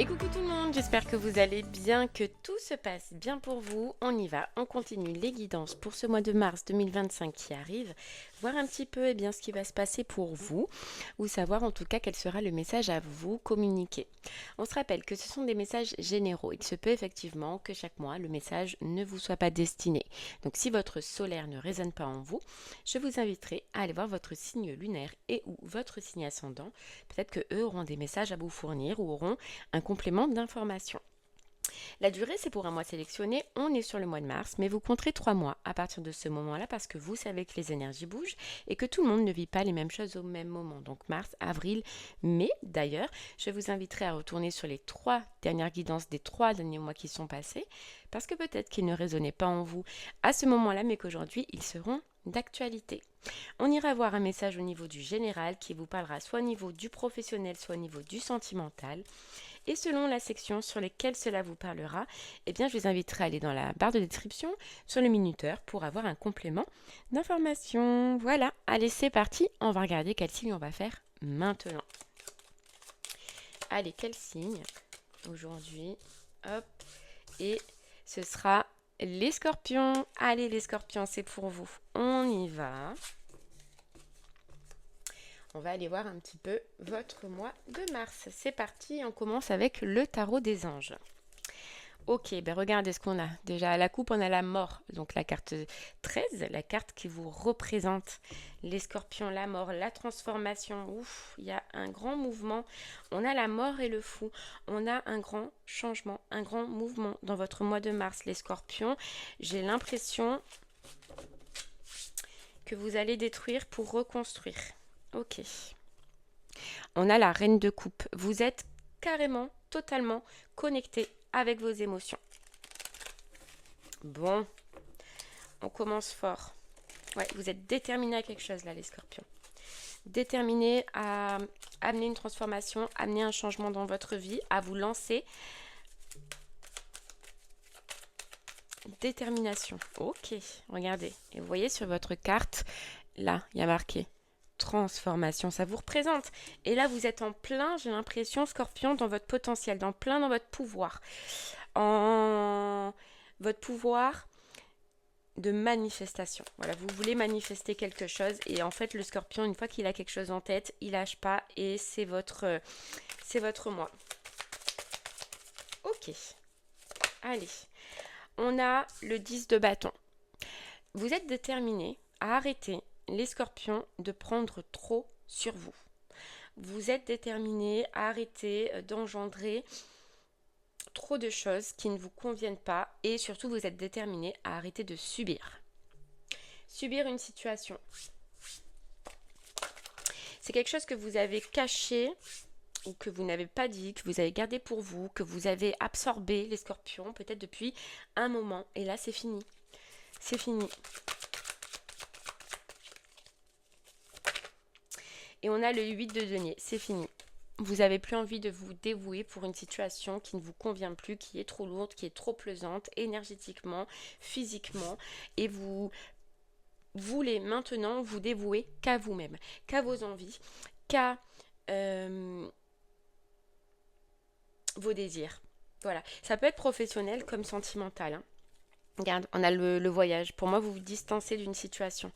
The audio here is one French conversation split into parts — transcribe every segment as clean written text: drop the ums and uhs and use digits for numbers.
Et coucou tout le monde, j'espère que vous allez bien, que tout se passe bien pour vous. On y va, on continue les guidances pour ce mois de mars 2025 qui arrive, voir un petit peu ce qui va se passer pour vous, ou savoir en tout cas quel sera le message à vous communiquer. On se rappelle que ce sont des messages généraux. Il se peut effectivement que chaque mois le message ne vous soit pas destiné. Donc si votre solaire ne résonne pas en vous, je vous inviterai à aller voir votre signe lunaire et ou votre signe ascendant. Peut-être que eux auront des messages à vous fournir ou auront un complément d'information. La durée, c'est pour un mois sélectionné. On est sur le mois de mars, mais vous compterez 3 mois à partir de ce moment-là parce que vous savez que les énergies bougent et que tout le monde ne vit pas les mêmes choses au même moment. Donc mars, avril, mai. D'ailleurs, je vous inviterai à retourner sur les 3 dernières guidances des 3 derniers mois qui sont passés parce que peut-être qu'ils ne résonnaient pas en vous à ce moment-là, mais qu'aujourd'hui, ils seront d'actualité. On ira voir un message au niveau du général qui vous parlera soit au niveau du professionnel, soit au niveau du sentimental. Et selon la section sur laquelle cela vous parlera, je vous inviterai à aller dans la barre de description sur le minuteur pour avoir un complément d'information. Voilà, allez, c'est parti. On va regarder quel signe on va faire maintenant. Allez, quel signe aujourd'hui? Hop, et ce sera les scorpions. Allez, les scorpions, c'est pour vous. On y va. On va aller voir un petit peu votre mois de mars. C'est parti, on commence avec le tarot des anges. Ok, regardez ce qu'on a. Déjà à la coupe, on a la mort, donc la carte 13, la carte qui vous représente les scorpions, la mort, la transformation. Ouf, il y a un grand mouvement. On a la mort et le fou. On a un grand changement, un grand mouvement dans votre mois de mars, les scorpions. J'ai l'impression que vous allez détruire pour reconstruire. Ok. On a la reine de coupe. Vous êtes carrément, totalement connecté avec vos émotions. Bon, on commence fort. Ouais, vous êtes déterminé à quelque chose là, les scorpions. Déterminé à amener une transformation, amener un changement dans votre vie, à vous lancer. Détermination. Ok, regardez. Et vous voyez sur votre carte, là, il y a marqué transformation, ça vous représente. Et là, vous êtes en plein, j'ai l'impression, scorpion, dans votre potentiel, dans votre pouvoir. En votre pouvoir de manifestation. Voilà, vous voulez manifester quelque chose et en fait, le scorpion, une fois qu'il a quelque chose en tête, il lâche pas et c'est votre moi. Ok. Allez. On a le 10 de bâton. Vous êtes déterminé à arrêter les scorpions de prendre trop sur vous. Vous êtes déterminé à arrêter d'engendrer trop de choses qui ne vous conviennent pas et surtout vous êtes déterminé à arrêter de subir. Subir une situation. C'est quelque chose que vous avez caché ou que vous n'avez pas dit, que vous avez gardé pour vous, que vous avez absorbé les scorpions peut-être depuis un moment et là c'est fini. C'est fini. Et on a le 8 de denier, c'est fini. Vous n'avez plus envie de vous dévouer pour une situation qui ne vous convient plus, qui est trop lourde, qui est trop pesante, énergétiquement, physiquement. Et vous voulez maintenant vous dévouer qu'à vous-même, qu'à vos envies, qu'à vos désirs. Voilà, ça peut être professionnel comme sentimental. Hein. Regarde, on a le voyage. Pour moi, vous vous distancez d'une situation.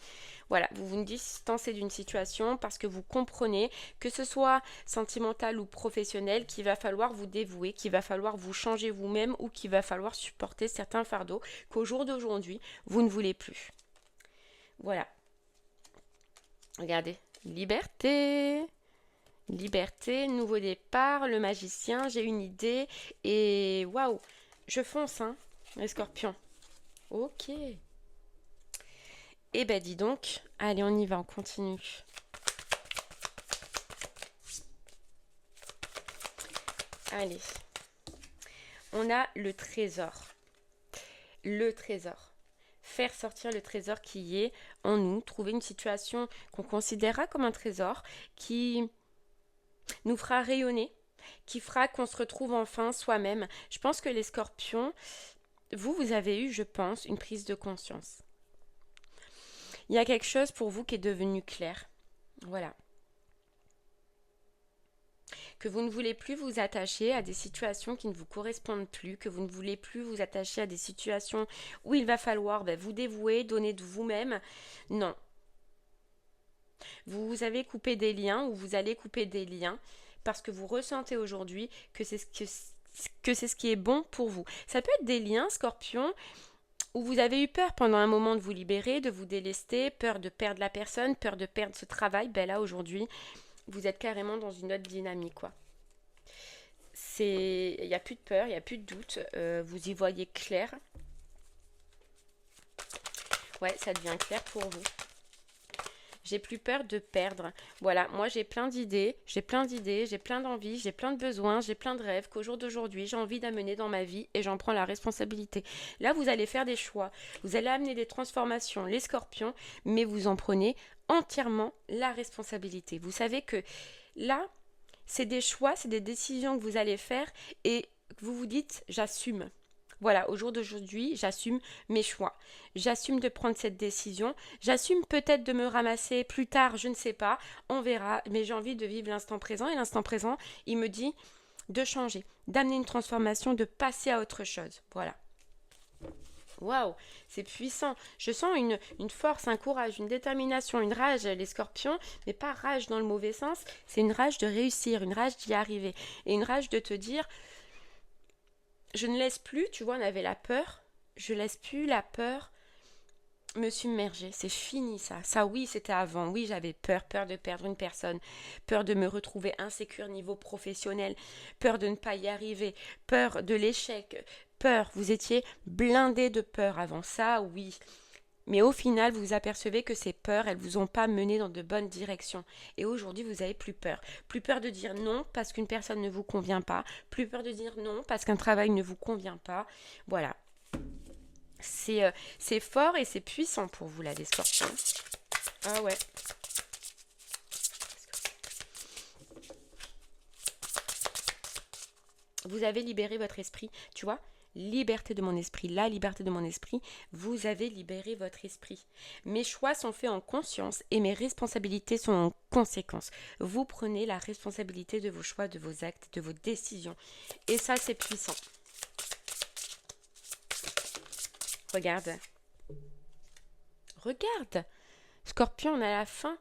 Voilà, vous vous distancez d'une situation parce que vous comprenez que ce soit sentimental ou professionnel, qu'il va falloir vous dévouer, qu'il va falloir vous changer vous-même ou qu'il va falloir supporter certains fardeaux qu'au jour d'aujourd'hui, vous ne voulez plus. Voilà. Regardez, liberté. Liberté, nouveau départ, le magicien, j'ai une idée et waouh, je fonce, hein, les scorpions. Ok. Eh ben dis donc, allez on y va, on continue. Allez, on a le trésor. Le trésor. Faire sortir le trésor qui est en nous, trouver une situation qu'on considérera comme un trésor, qui nous fera rayonner, qui fera qu'on se retrouve enfin soi-même. Je pense que les scorpions, vous avez eu, je pense, une prise de conscience. Il y a quelque chose pour vous qui est devenu clair. Voilà. que vous ne voulez plus vous attacher à des situations qui ne vous correspondent plus, que vous ne voulez plus vous attacher à des situations où il va falloir vous dévouer, donner de vous-même. Non. Vous avez coupé des liens ou vous allez couper des liens parce que vous ressentez aujourd'hui que c'est ce qui est bon pour vous. Ça peut être des liens, Scorpion, où vous avez eu peur pendant un moment de vous libérer, de vous délester, peur de perdre la personne, peur de perdre ce travail. Là, aujourd'hui, vous êtes carrément dans une autre dynamique, quoi. Il n'y a plus de peur, il n'y a plus de doute, vous y voyez clair. Ouais, ça devient clair pour vous. J'ai plus peur de perdre. Voilà, moi j'ai plein d'idées, j'ai plein d'envies, j'ai plein de besoins, j'ai plein de rêves qu'au jour d'aujourd'hui j'ai envie d'amener dans ma vie et j'en prends la responsabilité. Là, vous allez faire des choix, vous allez amener des transformations, les scorpions, mais vous en prenez entièrement la responsabilité. Vous savez que là, c'est des choix, c'est des décisions que vous allez faire et vous vous dites j'assume. Voilà, au jour d'aujourd'hui, j'assume mes choix. J'assume de prendre cette décision. J'assume peut-être de me ramasser plus tard, je ne sais pas. On verra. Mais j'ai envie de vivre l'instant présent. Et l'instant présent, il me dit de changer, d'amener une transformation, de passer à autre chose. Voilà. Waouh, c'est puissant. Je sens une force, un courage, une détermination, une rage, les scorpions, mais pas rage dans le mauvais sens. C'est une rage de réussir, une rage d'y arriver. Et une rage de te dire... Je ne laisse plus, tu vois, on avait la peur, je laisse plus la peur me submerger, c'est fini ça. Ça oui, c'était avant, oui j'avais peur de perdre une personne, peur de me retrouver insécure niveau professionnel, peur de ne pas y arriver, peur de l'échec, peur, vous étiez blindé de peur avant ça, oui. Mais au final, vous vous apercevez que ces peurs, elles ne vous ont pas mené dans de bonnes directions. Et aujourd'hui, vous n'avez plus peur. Plus peur de dire non parce qu'une personne ne vous convient pas. Plus peur de dire non parce qu'un travail ne vous convient pas. Voilà. C'est fort et c'est puissant pour vous, là, les scorpions. Ah ouais. Vous avez libéré votre esprit, tu vois. Liberté de mon esprit, la liberté de mon esprit, vous avez libéré votre esprit. Mes choix sont faits en conscience et mes responsabilités sont en conséquence. Vous prenez la responsabilité de vos choix, de vos actes, de vos décisions. Et ça, c'est puissant. Regarde. Regarde. Scorpion, on a la fin.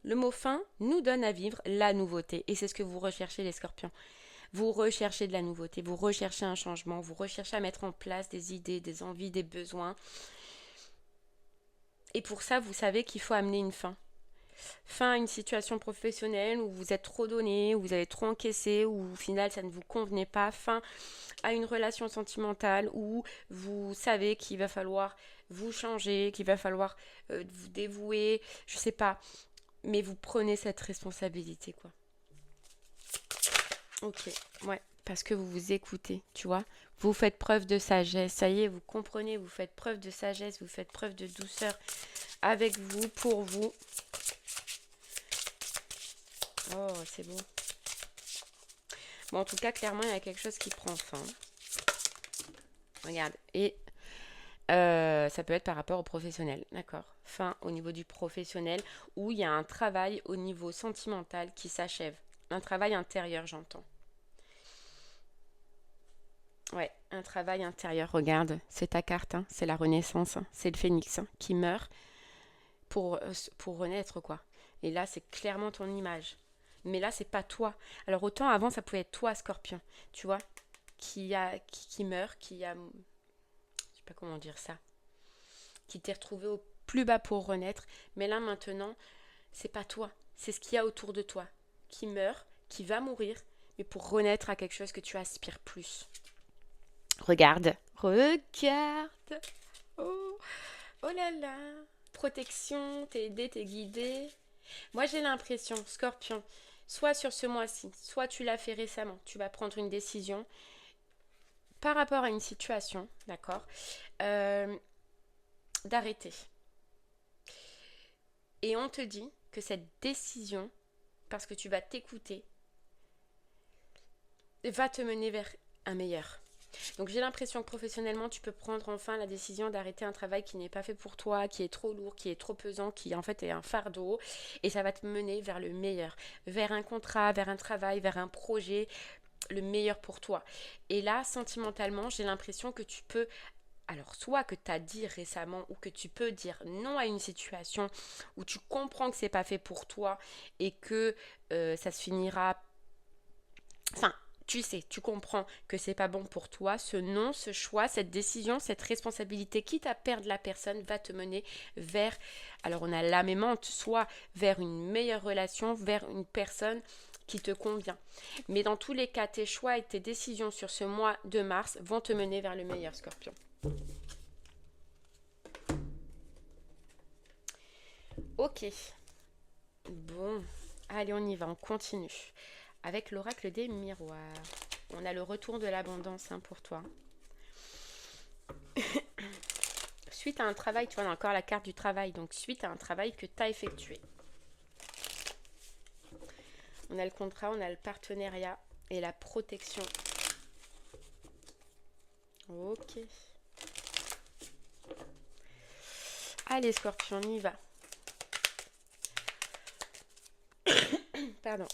Le mot fin nous donne à vivre la nouveauté. Et c'est ce que vous recherchez, les scorpions. Vous recherchez de la nouveauté, vous recherchez un changement, vous recherchez à mettre en place des idées, des envies, des besoins. Et pour ça, vous savez qu'il faut amener une fin. Fin à une situation professionnelle où vous êtes trop donné, où vous avez trop encaissé, où au final ça ne vous convenait pas. Fin à une relation sentimentale où vous savez qu'il va falloir vous changer, qu'il va falloir vous dévouer, je sais pas. Mais vous prenez cette responsabilité, quoi. Ok, ouais, parce que vous vous écoutez, tu vois. Vous faites preuve de sagesse, ça y est, vous comprenez, vous faites preuve de sagesse, vous faites preuve de douceur avec vous, pour vous. Oh, c'est beau. Bon, en tout cas, clairement, il y a quelque chose qui prend fin. Regarde, et ça peut être par rapport au professionnel, d'accord. Fin au niveau du professionnel, où il y a un travail au niveau sentimental qui s'achève. Un travail intérieur, j'entends. Ouais, un travail intérieur, regarde, c'est ta carte, hein, c'est la renaissance, hein, c'est le phénix hein, qui meurt pour renaître, quoi. Et là, c'est clairement ton image. Mais là, c'est pas toi. Alors autant avant, ça pouvait être toi, Scorpion, tu vois, qui meurt, je sais pas comment dire ça, qui t'est retrouvé au plus bas pour renaître. Mais là, maintenant, c'est pas toi, c'est ce qu'il y a autour de toi, qui meurt, qui va mourir, mais pour renaître à quelque chose que tu aspires plus. Regarde. Regarde. Oh, oh là là. Protection, t'es aidé, t'es guidé. Moi, j'ai l'impression, Scorpion, soit sur ce mois-ci, soit tu l'as fait récemment, tu vas prendre une décision par rapport à une situation, d'accord, d'arrêter. Et on te dit que cette décision, parce que tu vas t'écouter, va te mener vers un meilleur. Donc j'ai l'impression que professionnellement, tu peux prendre enfin la décision d'arrêter un travail qui n'est pas fait pour toi, qui est trop lourd, qui est trop pesant, qui en fait est un fardeau. Et ça va te mener vers le meilleur, vers un contrat, vers un travail, vers un projet, le meilleur pour toi. Et là, sentimentalement, j'ai l'impression que tu peux, alors soit que tu as dit récemment ou que tu peux dire non à une situation où tu comprends que c'est pas fait pour toi et que ça se finira. Enfin, tu sais, tu comprends que c'est pas bon pour toi. Ce non, ce choix, cette décision, cette responsabilité, quitte à perdre la personne, va te mener vers, alors on a l'âme aimante, soit vers une meilleure relation, vers une personne qui te convient. Mais dans tous les cas, tes choix et tes décisions sur ce mois de mars vont te mener vers le meilleur, Scorpion. Ok. Bon, allez, on y va, on continue. Avec l'oracle des miroirs. On a le retour de l'abondance pour toi. Suite à un travail, tu vois, on a encore la carte du travail. Donc, suite à un travail que tu as effectué. On a le contrat, on a le partenariat et la protection. Ok. Allez, Scorpion, on y va. Pardon.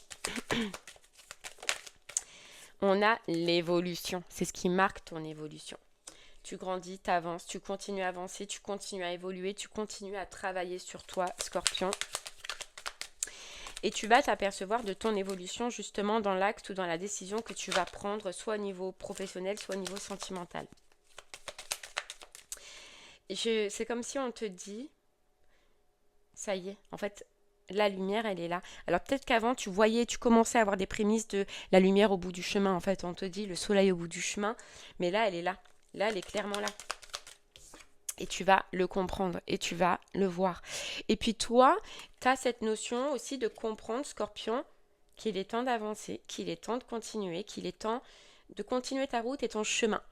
On a l'évolution. C'est ce qui marque ton évolution. Tu grandis, tu avances, tu continues à avancer, tu continues à évoluer, tu continues à travailler sur toi, Scorpion. Et tu vas t'apercevoir de ton évolution justement dans l'acte ou dans la décision que tu vas prendre, soit au niveau professionnel, soit au niveau sentimental. C'est comme si on te dit, ça y est, en fait, la lumière, elle est là. Alors peut-être qu'avant, tu voyais, tu commençais à avoir des prémices de la lumière au bout du chemin. En fait, on te dit le soleil au bout du chemin, mais là, elle est là. Là, elle est clairement là. Et tu vas le comprendre et tu vas le voir. Et puis toi, tu as cette notion aussi de comprendre, Scorpion, qu'il est temps d'avancer, qu'il est temps de continuer, qu'il est temps de continuer ta route et ton chemin.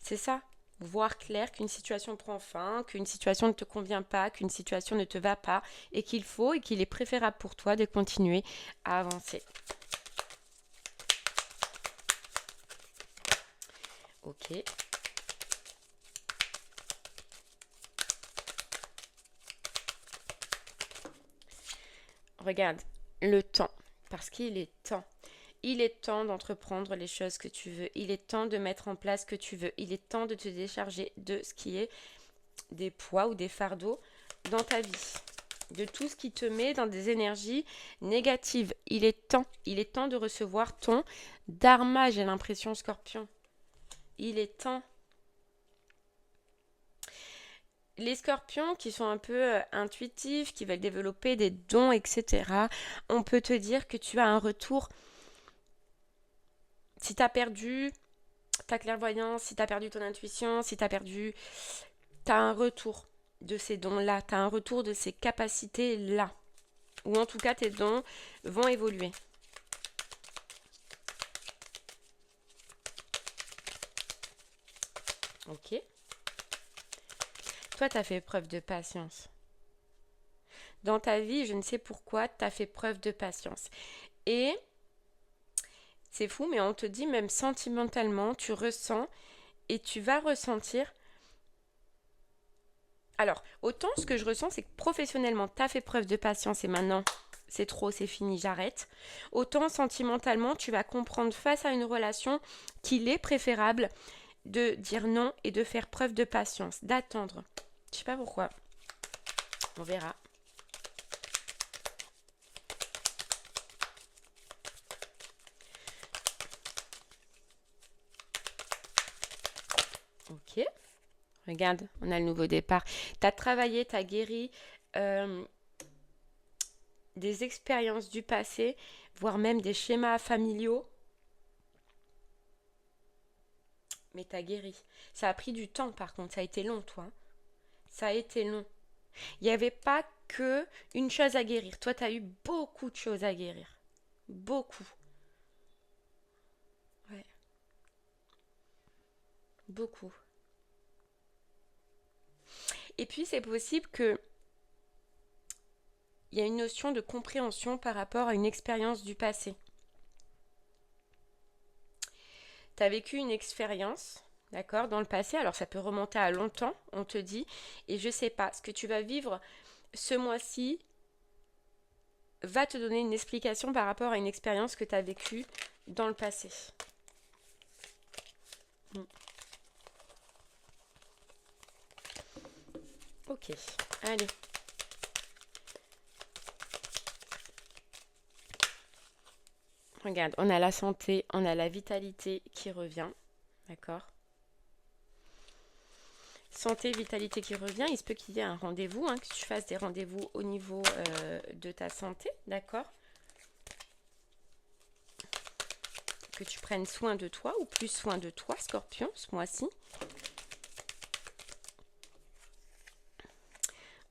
C'est ça, voir clair qu'une situation prend fin, qu'une situation ne te convient pas, qu'une situation ne te va pas et qu'il faut et qu'il est préférable pour toi de continuer à avancer. Ok. Regarde, le temps, parce qu'il est temps. Il est temps d'entreprendre les choses que tu veux. Il est temps de mettre en place ce que tu veux. Il est temps de te décharger de ce qui est des poids ou des fardeaux dans ta vie. De tout ce qui te met dans des énergies négatives. Il est temps de recevoir ton dharma, j'ai l'impression, Scorpion. Il est temps. Les scorpions qui sont un peu intuitifs, qui veulent développer des dons, etc., on peut te dire que tu as un retour. Si tu as perdu ta clairvoyance, si tu as perdu ton intuition, si tu as perdu, tu as un retour de ces dons-là, tu as un retour de ces capacités-là. Ou en tout cas, tes dons vont évoluer. Ok. Toi, tu as fait preuve de patience. Dans ta vie, je ne sais pourquoi, tu as fait preuve de patience. Et c'est fou, mais on te dit même sentimentalement, tu ressens et tu vas ressentir. Alors, autant ce que je ressens, c'est que professionnellement, tu as fait preuve de patience et maintenant, c'est trop, c'est fini, j'arrête. Autant sentimentalement, tu vas comprendre face à une relation qu'il est préférable de dire non et de faire preuve de patience, d'attendre. Je sais pas pourquoi. On verra. Ok. Regarde, on a le nouveau départ. Tu as travaillé, tu as guéri des expériences du passé, voire même des schémas familiaux. Mais tu as guéri. Ça a pris du temps par contre, ça a été long toi. Ça a été long. Il n'y avait pas que une chose à guérir. Toi, tu as eu beaucoup de choses à guérir. Beaucoup. Ouais. Beaucoup. Et puis, c'est possible que il y a une notion de compréhension par rapport à une expérience du passé. tu as vécu une expérience, d'accord, dans le passé. Alors ça peut remonter à longtemps, on te dit. Et je sais pas, ce que tu vas vivre ce mois-ci va te donner une explication par rapport à une expérience que tu as vécue dans le passé. Ok, allez. Regarde, on a la santé, on a la vitalité qui revient, d'accord? Santé, vitalité qui revient, il se peut qu'il y ait un rendez-vous, que tu fasses des rendez-vous au niveau de ta santé, d'accord? Que tu prennes soin de toi ou plus soin de toi, Scorpion, ce mois-ci.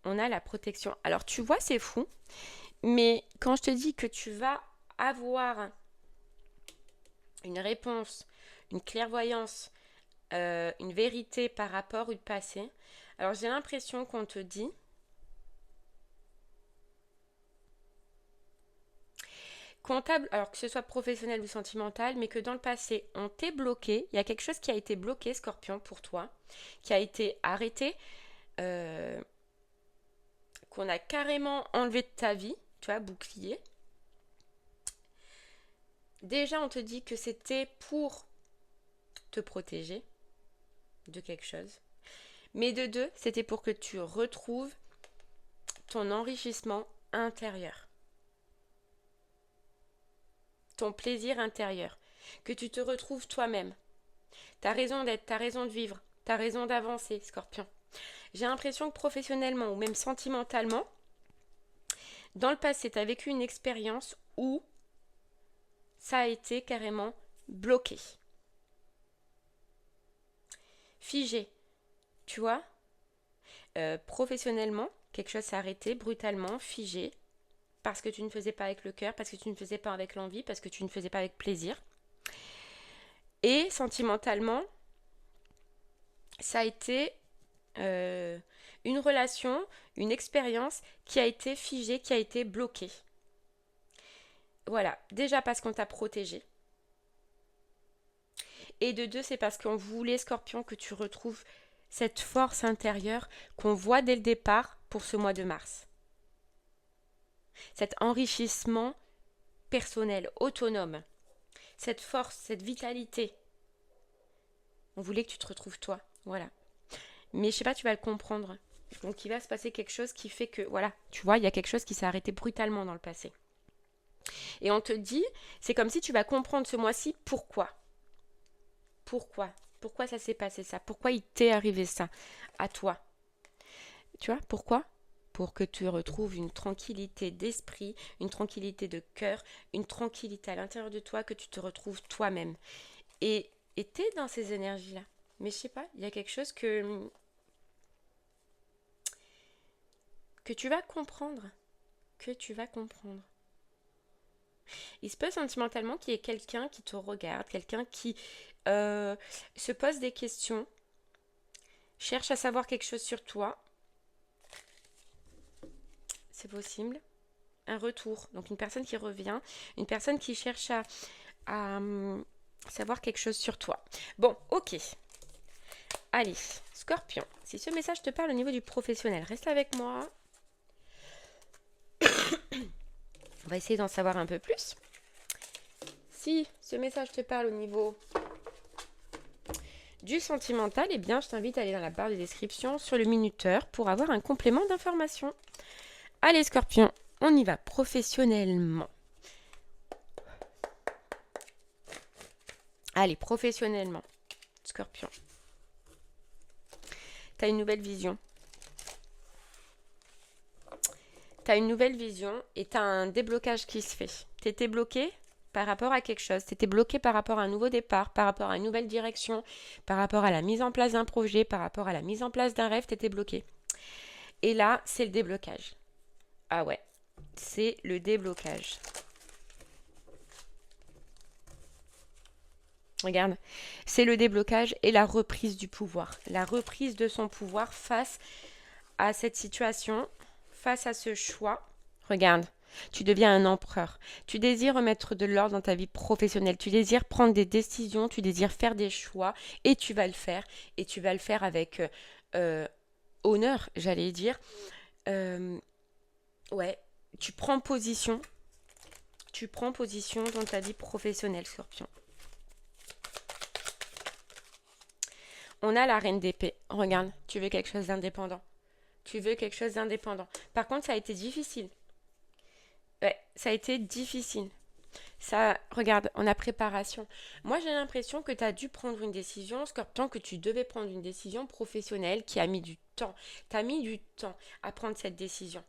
On a la protection. Alors, tu vois, c'est fou, mais quand je te dis que tu vas avoir une réponse, une clairvoyance, une vérité par rapport au passé. Alors j'ai l'impression qu'on te dit comptable, alors que ce soit professionnel ou sentimental, mais que dans le passé on t'est bloqué, il y a quelque chose qui a été bloqué, Scorpion, pour toi, qui a été arrêté, qu'on a carrément enlevé de ta vie, tu vois, bouclier. Déjà on te dit que c'était pour te protéger de quelque chose. Mais de deux, c'était pour que tu retrouves ton enrichissement intérieur. Ton plaisir intérieur. Que tu te retrouves toi-même. Ta raison d'être, ta raison de vivre, ta raison d'avancer, Scorpion. J'ai l'impression que professionnellement ou même sentimentalement, dans le passé, tu as vécu une expérience où ça a été carrément bloqué. Figé. Tu vois, professionnellement, quelque chose s'est arrêté brutalement, figé, parce que tu ne faisais pas avec le cœur, parce que tu ne faisais pas avec l'envie, parce que tu ne faisais pas avec plaisir. Et sentimentalement, ça a été une relation, une expérience qui a été figée, qui a été bloquée. Voilà, déjà parce qu'on t'a protégé. Et de deux, c'est parce qu'on voulait, Scorpion, que tu retrouves cette force intérieure qu'on voit dès le départ pour ce mois de mars. Cet enrichissement personnel, autonome, cette force, cette vitalité. On voulait que tu te retrouves toi, voilà. Mais je sais pas, tu vas le comprendre. Donc il va se passer quelque chose qui fait que, voilà, tu vois, il y a quelque chose qui s'est arrêté brutalement dans le passé. Et on te dit, c'est comme si tu vas comprendre ce mois-ci pourquoi. Pourquoi ça s'est passé ça? Pourquoi il t'est arrivé ça à toi? Tu vois, pourquoi? Pour que tu retrouves une tranquillité d'esprit, une tranquillité de cœur, une tranquillité à l'intérieur de toi, que tu te retrouves toi-même. Et t'es dans ces énergies-là. Mais je sais pas, il y a quelque chose que tu vas comprendre. Que tu vas comprendre. Il se peut sentimentalement qu'il y ait quelqu'un qui te regarde, quelqu'un qui se pose des questions, cherche à savoir quelque chose sur toi. C'est possible. Un retour. Donc une personne qui revient, une personne qui cherche à savoir quelque chose sur toi. Bon, ok. Allez, Scorpion, si ce message te parle au niveau du professionnel, reste avec moi. On va essayer d'en savoir un peu plus. Si ce message te parle au niveau du sentimental, eh bien, je t'invite à aller dans la barre de description sur le minuteur pour avoir un complément d'information. Allez, Scorpion, on y va professionnellement. Allez, professionnellement, Scorpion. Tu as une nouvelle vision. Tu as une nouvelle vision et tu as un déblocage qui se fait. Tu étais bloqué par rapport à quelque chose. Tu étais bloqué par rapport à un nouveau départ, par rapport à une nouvelle direction, par rapport à la mise en place d'un projet, par rapport à la mise en place d'un rêve, tu étais bloqué. Et là, c'est le déblocage. Ah ouais, c'est le déblocage. Regarde, c'est le déblocage et la reprise du pouvoir. La reprise de son pouvoir face à cette situation, face à ce choix. Regarde, Tu deviens un empereur. Tu désires remettre de l'ordre dans ta vie professionnelle. Tu désires prendre des décisions, tu désires faire des choix et tu vas le faire. Et tu vas le faire avec euh, honneur, j'allais dire. Euh, ouais, tu prends position. Tu prends position dans ta vie professionnelle, Scorpion. On a la reine d'épée. Regarde, tu veux quelque chose d'indépendant. Tu veux quelque chose d'indépendant. Par contre, ça a été difficile. Ouais, ça a été difficile. Ça, regarde, on a préparation. Moi, j'ai l'impression que tu as dû prendre une décision, Scorpion, que tu devais prendre une décision professionnelle qui a mis du temps. Tu as mis du temps à prendre cette décision.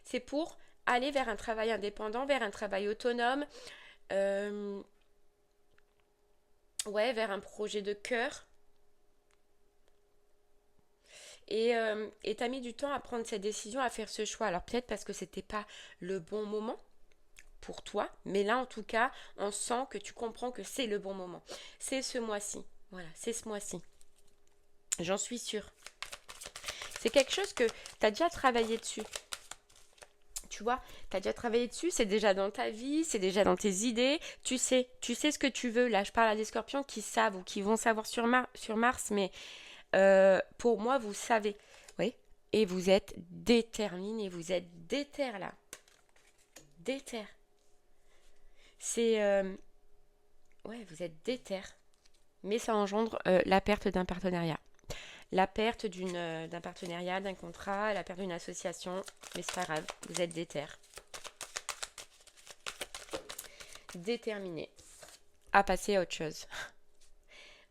C'est pour aller vers un travail indépendant, vers un travail autonome, euh, ouais, vers un projet de cœur. Et tu as mis du temps à prendre cette décision, à faire ce choix. Alors peut-être parce que c'était pas le bon moment pour toi, mais là en tout cas, on sent que tu comprends que c'est le bon moment. C'est ce mois-ci. Voilà, c'est ce mois-ci. J'en suis sûre. C'est quelque chose que tu as déjà travaillé dessus. Tu vois, tu as déjà travaillé dessus, c'est déjà dans ta vie, c'est déjà dans tes idées. Tu sais ce que tu veux. Là, je parle à des scorpions qui savent ou qui vont savoir sur Mars, mais pour moi, vous savez. Oui. Et vous êtes déterminé, vous êtes déter là. Déter. C'est. Ouais, vous êtes déter. Mais ça engendre la perte d'un partenariat. La perte d'un partenariat, d'un contrat, la perte d'une association. Mais c'est pas grave, vous êtes déter. Déterminé à passer à autre chose.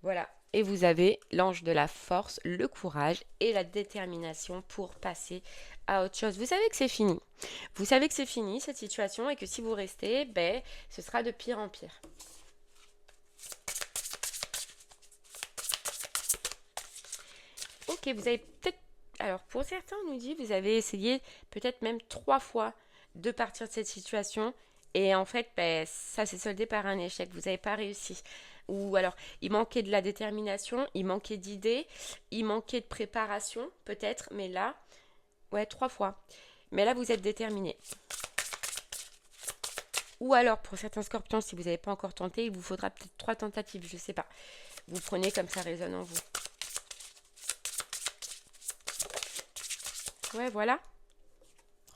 Voilà. Et vous avez l'ange de la force, le courage et la détermination pour passer à autre chose. Vous savez que c'est fini. Vous savez que c'est fini cette situation et que si vous restez, ben, ce sera de pire en pire. Ok, vous avez peut-être... Alors, pour certains, on nous dit, vous avez essayé peut-être même 3 fois de partir de cette situation. Et en fait, ben, ça s'est soldé par un échec. Vous n'avez pas réussi. Ou alors, il manquait de la détermination, il manquait d'idées, il manquait de préparation, peut-être. Mais là, ouais, 3 fois. Mais là, vous êtes déterminé. Ou alors, pour certains scorpions, si vous n'avez pas encore tenté, il vous faudra peut-être 3 tentatives, je ne sais pas. Vous prenez comme ça résonne en vous. Ouais, voilà.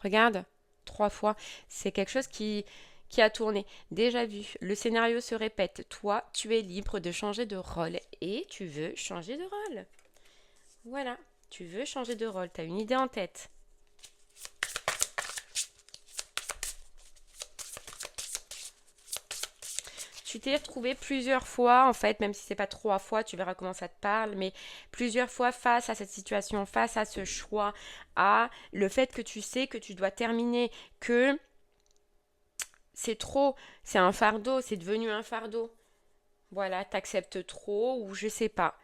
Regarde, 3 fois. C'est quelque chose qui a tourné. Déjà vu, le scénario se répète. Toi, tu es libre de changer de rôle. Et tu veux changer de rôle. Voilà, tu veux changer de rôle. Tu as une idée en tête. Tu t'es retrouvé plusieurs fois, en fait, même si c'est pas 3 fois, tu verras comment ça te parle, mais plusieurs fois face à cette situation, face à ce choix, à le fait que tu sais que tu dois terminer, que c'est trop, c'est un fardeau, c'est devenu un fardeau. Voilà, t'acceptes trop ou je sais pas.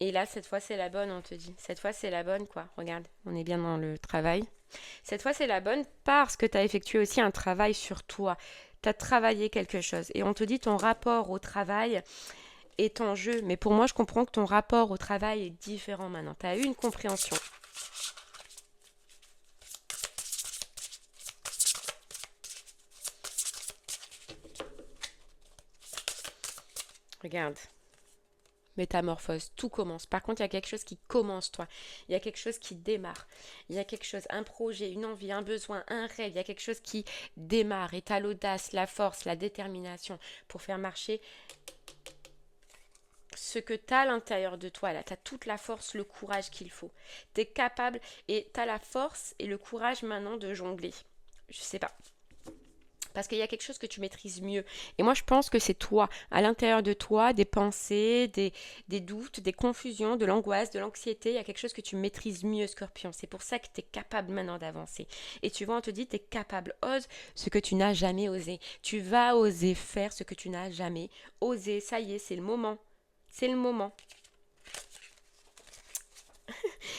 Et là, cette fois, c'est la bonne, on te dit. Cette fois, c'est la bonne, quoi. Regarde, on est bien dans le travail. Cette fois, c'est la bonne parce que tu as effectué aussi un travail sur toi. Tu as travaillé quelque chose. Et on te dit ton rapport au travail est en jeu. Mais pour moi, je comprends que ton rapport au travail est différent maintenant. Tu as eu une compréhension. Regarde. Métamorphose, tout commence. Par contre, il y a quelque chose qui commence, toi. Il y a quelque chose qui démarre. Il y a quelque chose, un projet, une envie, un besoin, un rêve. Il y a quelque chose qui démarre. Et tu as l'audace, la force, la détermination pour faire marcher ce que tu as à l'intérieur de toi. Là, tu as toute la force, le courage qu'il faut. Tu es capable et tu as la force et le courage maintenant de jongler. Je sais pas. Parce qu'il y a quelque chose que tu maîtrises mieux. Et moi, je pense que c'est toi, à l'intérieur de toi, des pensées, des doutes, des confusions, de l'angoisse, de l'anxiété. Il y a quelque chose que tu maîtrises mieux, Scorpion. C'est pour ça que tu es capable maintenant d'avancer. Et tu vois, on te dit, tu es capable. Ose ce que tu n'as jamais osé. Tu vas oser faire ce que tu n'as jamais osé. Ça y est, c'est le moment. C'est le moment.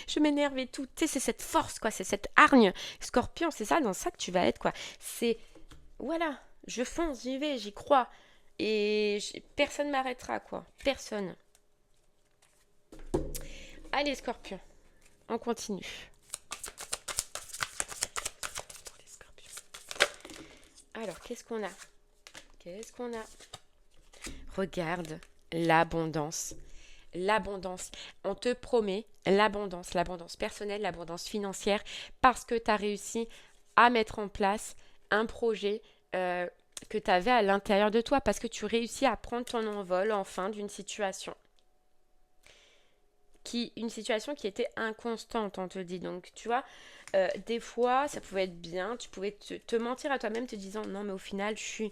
Je m'énerve et tout. Tu sais, c'est cette force, quoi. C'est cette hargne. Scorpion, c'est ça, dans ça que tu vas être, quoi. C'est... Voilà, je fonce, j'y vais, j'y crois. Et personne ne m'arrêtera, quoi. Personne. Allez, Scorpion, on continue. Alors, qu'est-ce qu'on a? Qu'est-ce qu'on a? Regarde l'abondance. L'abondance. On te promet l'abondance personnelle, l'abondance financière, parce que tu as réussi à mettre en place un projet que tu avais à l'intérieur de toi, parce que tu réussis à prendre ton envol enfin d'une situation. Une situation qui était inconstante, on te dit. Donc, tu vois, des fois, ça pouvait être bien, tu pouvais te mentir à toi-même te disant, non, mais au final, je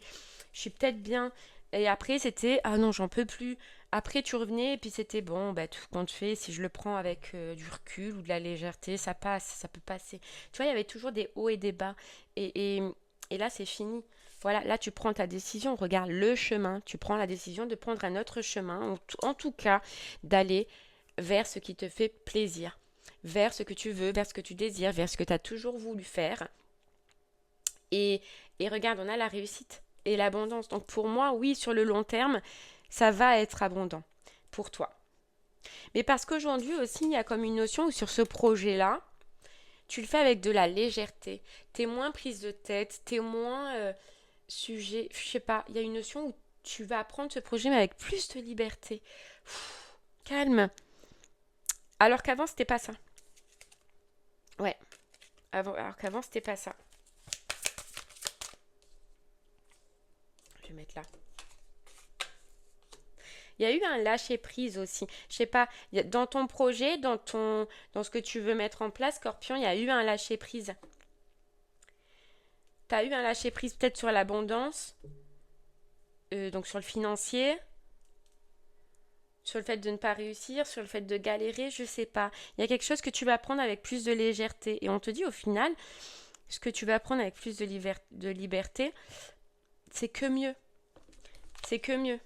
suis peut-être bien. Et après, c'était, ah non, j'en peux plus. Après, tu revenais, et puis c'était, bon, bah, tout compte fait, si je le prends avec du recul ou de la légèreté, ça passe, ça peut passer. Tu vois, il y avait toujours des hauts et des bas. Et là, c'est fini. Voilà, là, tu prends ta décision. Regarde le chemin. Tu prends la décision de prendre un autre chemin, en tout cas, d'aller vers ce qui te fait plaisir, vers ce que tu veux, vers ce que tu désires, vers ce que tu as toujours voulu faire. Et, et regarde, on a la réussite et l'abondance. Donc pour moi, oui, sur le long terme, ça va être abondant pour toi. Mais parce qu'aujourd'hui aussi, il y a comme une notion où sur ce projet-là, tu le fais avec de la légèreté. T'es moins prise de tête, t'es moins sujet. Je sais pas, il y a une notion où tu vas prendre ce projet mais avec plus de liberté. Calme. Alors qu'avant, c'était pas ça. Ouais, alors qu'avant, c'était pas ça. Je vais mettre là. Il y a eu un lâcher prise aussi. Je sais pas, dans ton projet, dans ce que tu veux mettre en place, Scorpion, il y a eu un lâcher prise. Tu as eu un lâcher prise peut-être sur l'abondance, donc sur le financier, sur le fait de ne pas réussir, sur le fait de galérer, je sais pas. Il y a quelque chose que tu vas prendre avec plus de légèreté. Et on te dit au final, ce que tu vas prendre avec plus de liberté, c'est que mieux. C'est que mieux.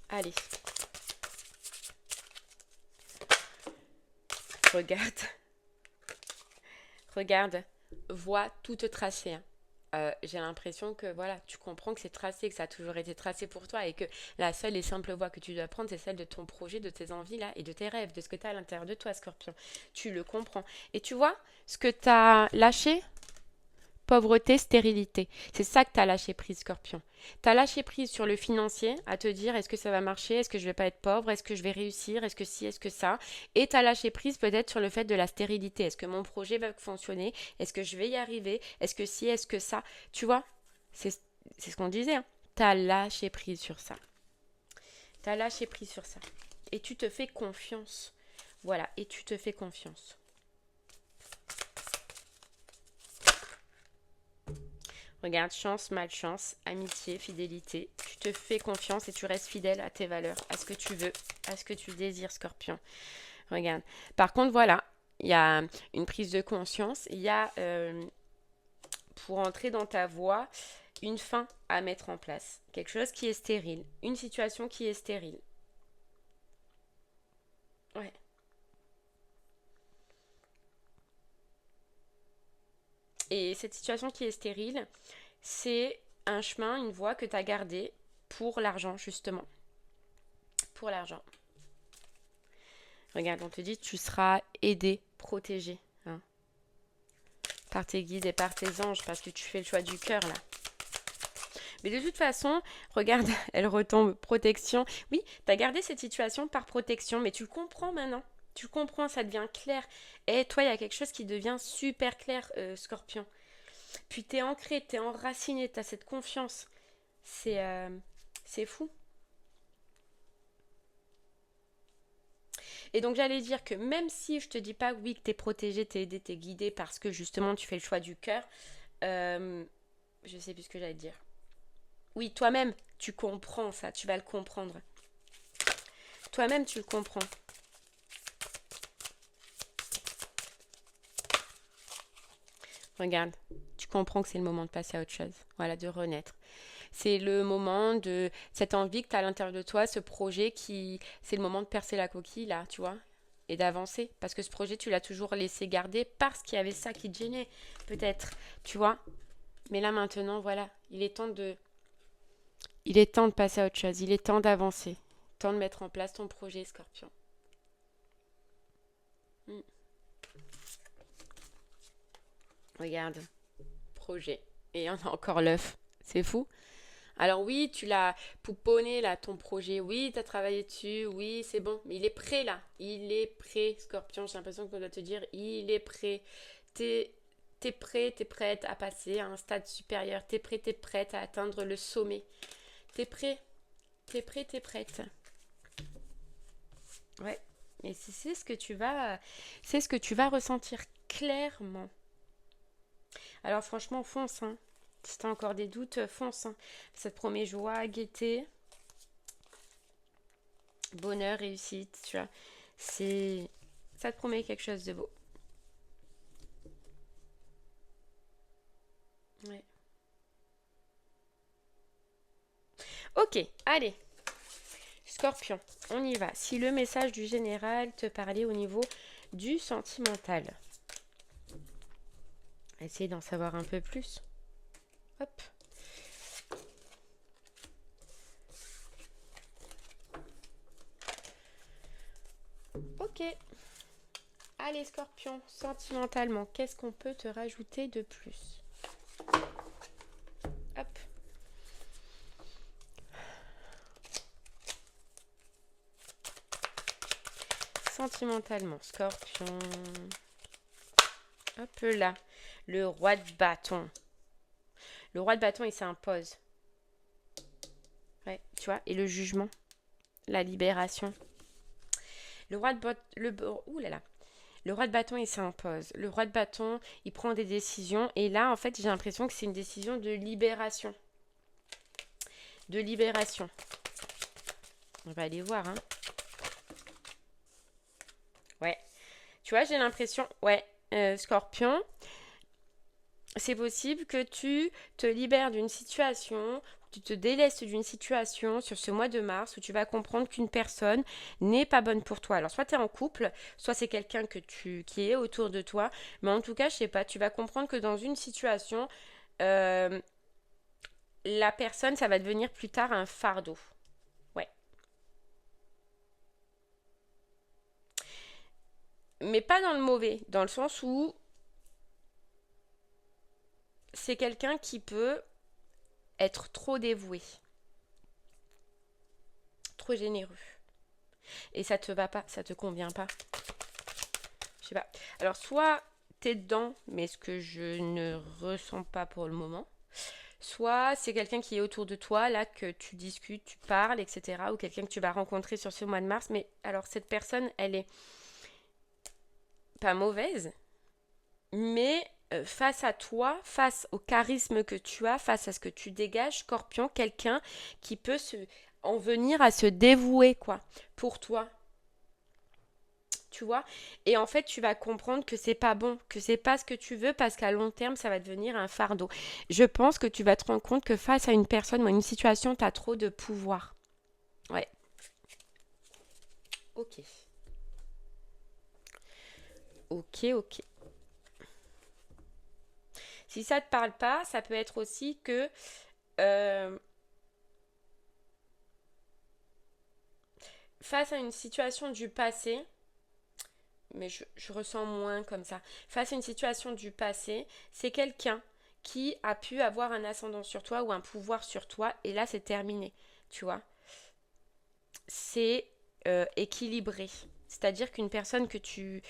Allez, regarde. Regarde, vois tout te tracer, hein. J'ai l'impression que voilà, tu comprends que c'est tracé, que ça a toujours été tracé pour toi et que la seule et simple voie que tu dois prendre, c'est celle de ton projet, de tes envies là et de tes rêves, de ce que tu as à l'intérieur de toi, Scorpion. Tu le comprends. Et tu vois, ce que tu as lâché, pauvreté, stérilité. C'est ça que tu as lâché prise, Scorpion. Tu as lâché prise sur le financier, à te dire est-ce que ça va marcher, est-ce que je vais pas être pauvre, est-ce que je vais réussir, est-ce que si, est-ce que ça. Et tu as lâché prise peut-être sur le fait de la stérilité. Est-ce que mon projet va fonctionner, est-ce que je vais y arriver, est-ce que si, est-ce que ça. Tu vois, c'est ce qu'on disait, hein. Tu as lâché prise sur ça. Tu as lâché prise sur ça. Et tu te fais confiance. Voilà, et tu te fais confiance. Regarde, chance, malchance, amitié, fidélité. Tu te fais confiance et tu restes fidèle à tes valeurs, à ce que tu veux, à ce que tu désires, Scorpion. Regarde. Par contre, voilà, il y a une prise de conscience. Il y a, pour entrer dans ta voie, une fin à mettre en place. Quelque chose qui est stérile. Une situation qui est stérile. Ouais. Et cette situation qui est stérile, c'est un chemin, une voie que tu as gardée pour l'argent, justement. Pour l'argent. Regarde, on te dit tu seras aidé, protégé, hein, par tes guides et par tes anges, parce que tu fais le choix du cœur là. Mais de toute façon, regarde, elle retombe, protection. Oui, tu as gardé cette situation par protection, mais tu le comprends maintenant. Tu le comprends, ça devient clair. Et toi, il y a quelque chose qui devient super clair, Scorpion. Puis t'es ancré, t'es enraciné, t'as cette confiance. C'est c'est fou. Et donc j'allais dire que même si je te dis pas oui que t'es protégé, t'es aidé, t'es guidé parce que justement tu fais le choix du cœur, euh, je sais plus ce que j'allais dire. Oui, toi-même, tu comprends ça, tu vas le comprendre. Toi-même, tu le comprends. Regarde, tu comprends que c'est le moment de passer à autre chose. Voilà, de renaître. C'est le moment de cette envie que tu as à l'intérieur de toi, ce projet qui. C'est le moment de percer la coquille, là, tu vois, et d'avancer. Parce que ce projet, tu l'as toujours laissé garder parce qu'il y avait ça qui te gênait, peut-être, tu vois. Mais là, maintenant, voilà, il est temps de. Il est temps de passer à autre chose. Il est temps d'avancer. Temps de mettre en place ton projet, Scorpion. Hmm. Regarde. projet. Et on a encore l'œuf. C'est fou. Alors oui, tu l'as pouponné là, ton projet. Oui, tu as travaillé dessus. Oui, c'est bon. Mais il est prêt là. Il est prêt, Scorpion. J'ai l'impression qu'on doit te dire, il est prêt. T'es prêt, t'es prête à passer à un stade supérieur. T'es prêt, t'es prête à atteindre le sommet. T'es prêt, t'es prêt, t'es prête. Ouais. Et c'est ce que tu vas ressentir clairement. Alors franchement, fonce, hein. Si t'as encore des doutes, fonce, hein. Ça te promet joie, gaieté, bonheur, réussite, tu vois. C'est... Ça te promet quelque chose de beau. Ouais. Ok, allez. Scorpion, on y va. Si le message du général te parlait au niveau du sentimental, essayez d'en savoir un peu plus. Hop. Ok. Allez, Scorpion, sentimentalement, qu'est-ce qu'on peut te rajouter de plus? Hop. Sentimentalement, Scorpion. Hop là. Le roi de bâton. Le roi de bâton, il s'impose. Ouais, tu vois, et le jugement, la libération. Le roi de ouh là là. Le roi de bâton, il s'impose. Le roi de bâton, il prend des décisions. Et là, en fait, j'ai l'impression que c'est une décision de libération. De libération. On va aller voir, hein. Ouais. Tu vois, j'ai l'impression... Ouais, Scorpion, c'est possible que tu te libères d'une situation, tu te délestes d'une situation sur ce mois de mars où tu vas comprendre qu'une personne n'est pas bonne pour toi. Alors soit tu es en couple, soit c'est quelqu'un qui est autour de toi, mais en tout cas, je sais pas, tu vas comprendre que dans une situation, la personne, ça va devenir plus tard un fardeau. Ouais. Mais pas dans le mauvais, dans le sens où c'est quelqu'un qui peut être trop dévoué, trop généreux. Et ça te va pas, ça te convient pas. Je sais pas. Alors, soit t'es dedans, mais ce que je ne ressens pas pour le moment. Soit c'est quelqu'un qui est autour de toi, là, que tu discutes, tu parles, etc. Ou quelqu'un que tu vas rencontrer sur ce mois de mars. Mais alors, cette personne, elle est pas mauvaise, mais face à toi, face au charisme que tu as, face à ce que tu dégages, Scorpion, quelqu'un qui peut en venir à se dévouer, quoi, pour toi. Tu vois, et en fait tu vas comprendre que c'est pas bon, que c'est pas ce que tu veux, parce qu'à long terme ça va devenir un fardeau. Je pense que tu vas te rendre compte que face à une personne ou à une situation, tu as trop de pouvoir. Ouais. Ok. Ok. Si ça te parle pas, ça peut être aussi que euh, face à une situation du passé, mais je ressens moins comme ça. Face à une situation du passé, c'est quelqu'un qui a pu avoir un ascendant sur toi ou un pouvoir sur toi, et là c'est terminé, tu vois. C'est équilibré. C'est-à-dire qu'une personne que tu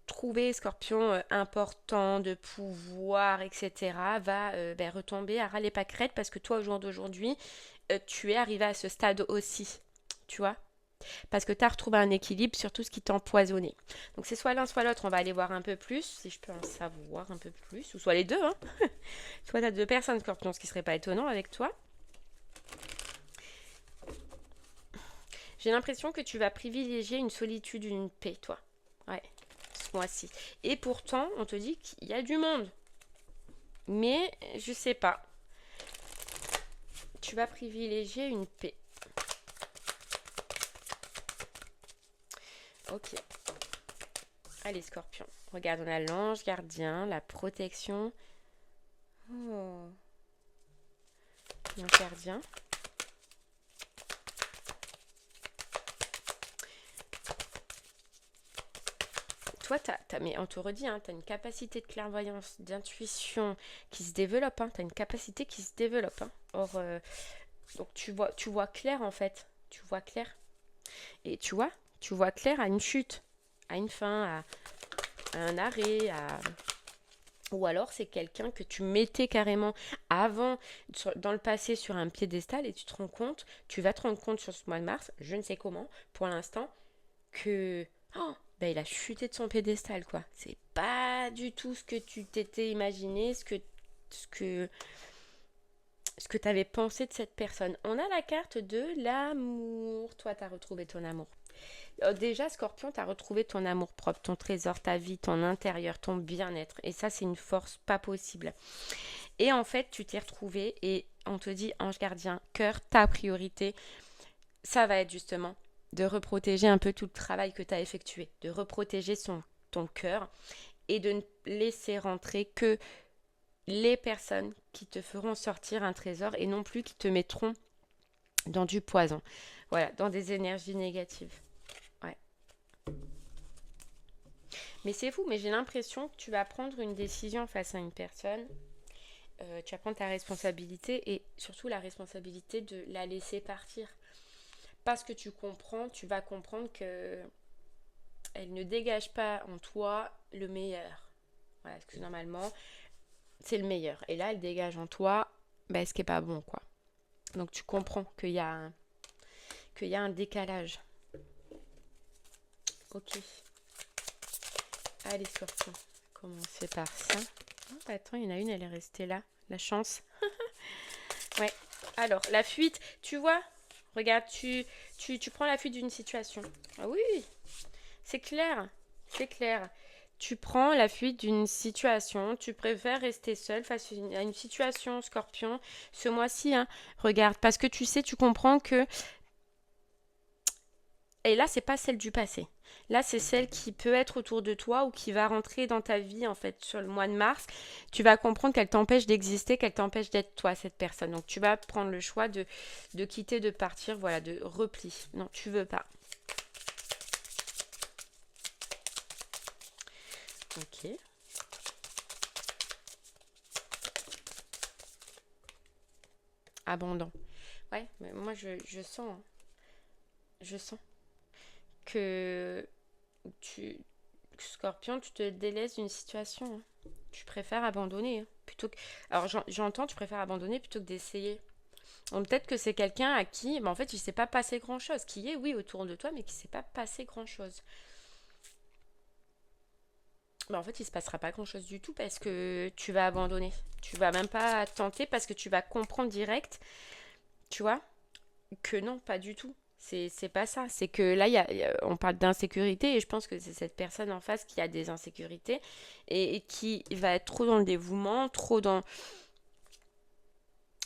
trouvais, Scorpion, important, de pouvoir, etc., va retomber à ras les pâquerettes parce que toi, au jour d'aujourd'hui, tu es arrivé à ce stade aussi, tu vois, parce que tu as retrouvé un équilibre sur tout ce qui t'empoisonnait. Donc c'est soit l'un, soit l'autre, on va aller voir un peu plus, si je peux en savoir un peu plus, ou soit les deux, hein. Soit tu as deux personnes, Scorpion, ce qui serait pas étonnant avec toi. J'ai l'impression que tu vas privilégier une solitude, une paix, toi. Ouais, ce mois-ci. Et pourtant, on te dit qu'il y a du monde. Mais, je sais pas. Tu vas privilégier une paix. Ok. Allez, Scorpion. Regarde, on a l'ange gardien, la protection. Oh. L'ange gardien. toi, mais on te redit, hein, tu as une capacité de clairvoyance, d'intuition qui se développe. Tu as une capacité qui se développe. Hein. Or, donc tu vois clair en fait. Tu vois clair. Et tu vois clair à une chute, à une fin, à un arrêt, ou alors c'est quelqu'un que tu mettais carrément avant, dans le passé, sur un piédestal et tu vas te rendre compte sur ce mois de mars, je ne sais comment, pour l'instant, que ben, il a chuté de son piédestal, quoi. C'est pas du tout ce que tu t'étais imaginé, ce que, ce que tu avais pensé de cette personne. On a la carte de l'amour. Toi, tu as retrouvé ton amour. Déjà, Scorpion, tu as retrouvé ton amour propre, ton trésor, ta vie, ton intérieur, ton bien-être. Et ça, c'est une force pas possible. Et en fait, tu t'es retrouvé et on te dit, ange gardien, cœur, ta priorité, ça va être justement de reprotéger un peu tout le travail que tu as effectué, de reprotéger ton cœur et de ne laisser rentrer que les personnes qui te feront sortir un trésor et non plus qui te mettront dans du poison. Voilà, dans des énergies négatives. Ouais. Mais c'est fou, mais j'ai l'impression que tu vas prendre une décision face à une personne. Tu vas prendre ta responsabilité et surtout la responsabilité de la laisser partir. Parce que tu vas comprendre que elle ne dégage pas en toi le meilleur. Voilà, parce que normalement, c'est le meilleur. Et là, elle dégage en toi ce qui est pas bon, quoi. Donc tu comprends qu'il y a un décalage. Ok. Allez, Scorpion. Commencer par ça. Oh, attends, il y en a une, elle est restée là. La chance. Ouais. Alors, la fuite, tu vois, regarde, tu prends la fuite d'une situation. Ah oui, c'est clair. C'est clair. Tu prends la fuite d'une situation, tu préfères rester seul face à une situation, Scorpion, ce mois-ci, hein. Regarde, parce que tu sais, tu comprends que... Et là, c'est pas celle du passé. Là, c'est celle qui peut être autour de toi ou qui va rentrer dans ta vie, en fait, sur le mois de mars. Tu vas comprendre qu'elle t'empêche d'exister, qu'elle t'empêche d'être toi, cette personne. Donc, tu vas prendre le choix de quitter, de partir, voilà, de repli. Non, tu veux pas. Ok. Abandon. Ouais, mais moi, je sens, hein. Je sens que tu, Scorpion, tu te délaisses d'une situation. Hein. Tu préfères abandonner. Hein, plutôt que... Alors j'entends, tu préfères abandonner plutôt que d'essayer. Donc peut-être que c'est quelqu'un à qui, en fait, il ne s'est pas passé grand-chose. Qui est, oui, autour de toi, mais qui ne s'est pas passé grand-chose. En fait, il ne se passera pas grand-chose du tout parce que tu vas abandonner. Tu vas même pas tenter parce que tu vas comprendre direct, tu vois, que non, pas du tout. C'est pas ça. C'est que là, on parle d'insécurité et je pense que c'est cette personne en face qui a des insécurités et qui va être trop dans le dévouement, trop dans...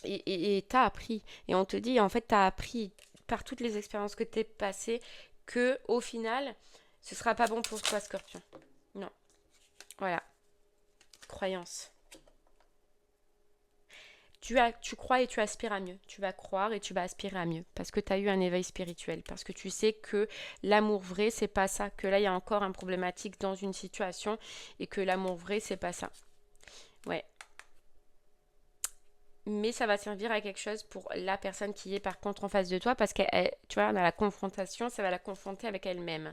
Et t'as appris. Et on te dit, en fait, t'as appris par toutes les expériences que t'es passées que au final, ce sera pas bon pour toi, Scorpion. Non. Voilà. Croyance. Tu crois et tu aspires à mieux. Tu vas croire et tu vas aspirer à mieux. Parce que tu as eu un éveil spirituel. Parce que tu sais que l'amour vrai, c'est pas ça. Que là, il y a encore un problématique dans une situation. Et que l'amour vrai, c'est pas ça. Ouais. Mais ça va servir à quelque chose pour la personne qui est par contre en face de toi. Parce que, tu vois, on a la confrontation. Ça va la confronter avec elle-même.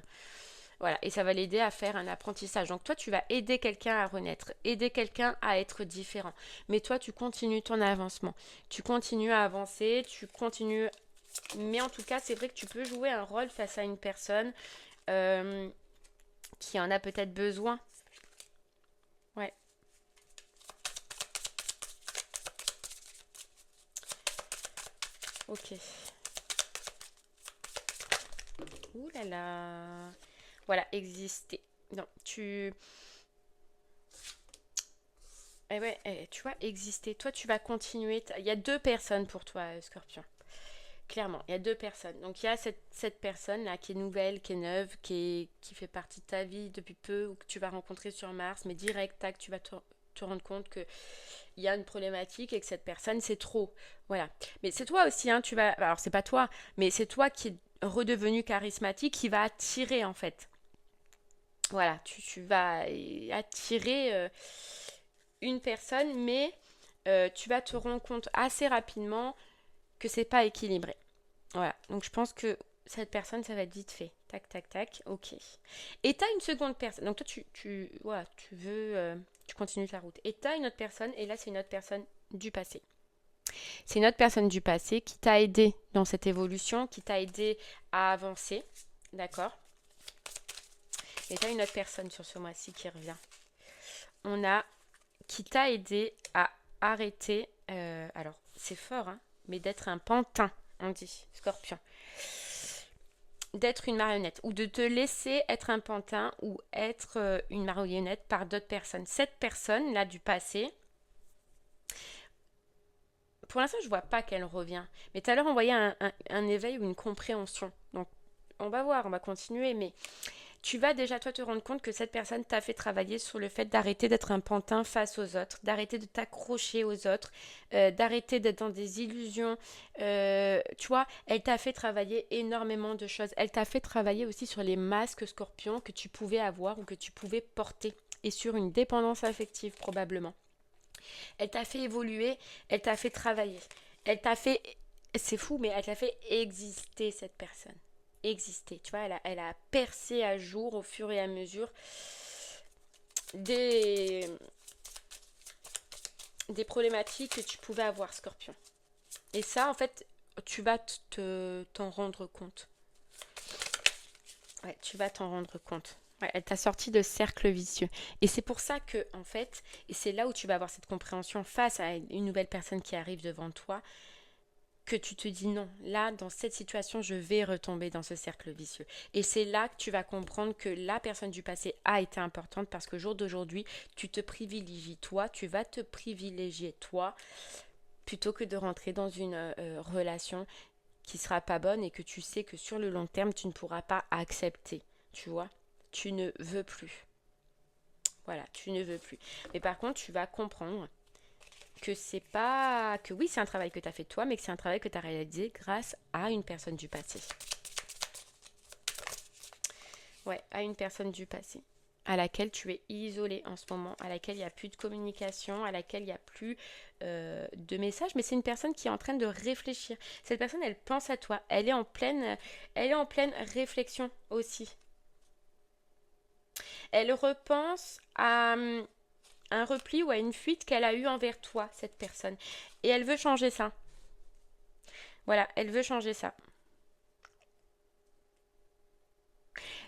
Voilà, et ça va l'aider à faire un apprentissage. Donc toi, tu vas aider quelqu'un à renaître, aider quelqu'un à être différent. Mais toi, tu continues ton avancement. Tu continues à avancer, tu continues... Mais en tout cas, c'est vrai que tu peux jouer un rôle face à une personne euh, qui en a peut-être besoin. Ouais. Ok. Ouh là là. Voilà, exister. Non, tu... Eh ouais, tu vois, exister. Toi, tu vas continuer. Il y a deux personnes pour toi, Scorpion. Clairement, il y a deux personnes. Donc, il y a cette personne-là qui est nouvelle, qui est neuve, qui fait partie de ta vie depuis peu, ou que tu vas rencontrer sur Mars, mais direct, tac, tu vas te rendre compte qu'il y a une problématique et que cette personne, c'est trop. Voilà. Mais c'est toi aussi, hein, tu vas... Alors, c'est pas toi, mais c'est toi qui est redevenu charismatique, qui va attirer, en fait. Voilà, tu vas attirer une personne, mais tu vas te rendre compte assez rapidement que c'est pas équilibré. Voilà, donc je pense que cette personne, ça va être vite fait. Tac, tac, tac, ok. Et t'as une seconde personne. Donc toi, voilà, tu continues ta route. Et t'as une autre personne, et là, c'est une autre personne du passé. C'est une autre personne du passé qui t'a aidé dans cette évolution, qui t'a aidé à avancer. D'accord. Et t'as une autre personne sur ce mois-ci qui revient. On a qui t'a aidé à arrêter, alors c'est fort, hein, mais d'être un pantin, on dit, scorpion. D'être une marionnette ou de te laisser être un pantin ou être une marionnette par d'autres personnes. Cette personne là du passé, pour l'instant je vois pas qu'elle revient, mais tout à l'heure on voyait un éveil ou une compréhension. Donc on va voir, on va continuer, mais tu vas déjà toi te rendre compte que cette personne t'a fait travailler sur le fait d'arrêter d'être un pantin face aux autres, d'arrêter de t'accrocher aux autres, d'arrêter d'être dans des illusions. Tu vois, elle t'a fait travailler énormément de choses. Elle t'a fait travailler aussi sur les masques scorpions que tu pouvais avoir ou que tu pouvais porter et sur une dépendance affective probablement. Elle t'a fait évoluer, elle t'a fait travailler. Elle t'a fait... C'est fou, mais elle t'a fait exister cette personne. Exister, tu vois, elle a percé à jour au fur et à mesure des, des problématiques que tu pouvais avoir, Scorpion. Et ça, en fait, tu vas t'en rendre compte. Ouais, tu vas t'en rendre compte. Ouais, elle t'a sorti de cercle vicieux. Et c'est pour ça que, en fait, et c'est là où tu vas avoir cette compréhension face à une nouvelle personne qui arrive devant toi, que tu te dis non, là, dans cette situation, je vais retomber dans ce cercle vicieux. Et c'est là que tu vas comprendre que la personne du passé a été importante parce qu'au jour d'aujourd'hui, tu te privilégies toi, tu vas te privilégier toi, plutôt que de rentrer dans une relation qui sera pas bonne et que tu sais que sur le long terme, tu ne pourras pas accepter. Tu vois, tu ne veux plus. Voilà, tu ne veux plus. Mais par contre, tu vas comprendre que c'est pas que oui, c'est un travail que tu as fait toi, mais que c'est un travail que tu as réalisé grâce à une personne du passé. Ouais, à une personne du passé à laquelle tu es isolé en ce moment, à laquelle il n'y a plus de communication, à laquelle il n'y a plus de messages, mais c'est une personne qui est en train de réfléchir. Cette personne, elle pense à toi, elle est en pleine réflexion aussi. Elle repense à un repli ou à une fuite qu'elle a eue envers toi, cette personne. Et elle veut changer ça. Voilà, elle veut changer ça.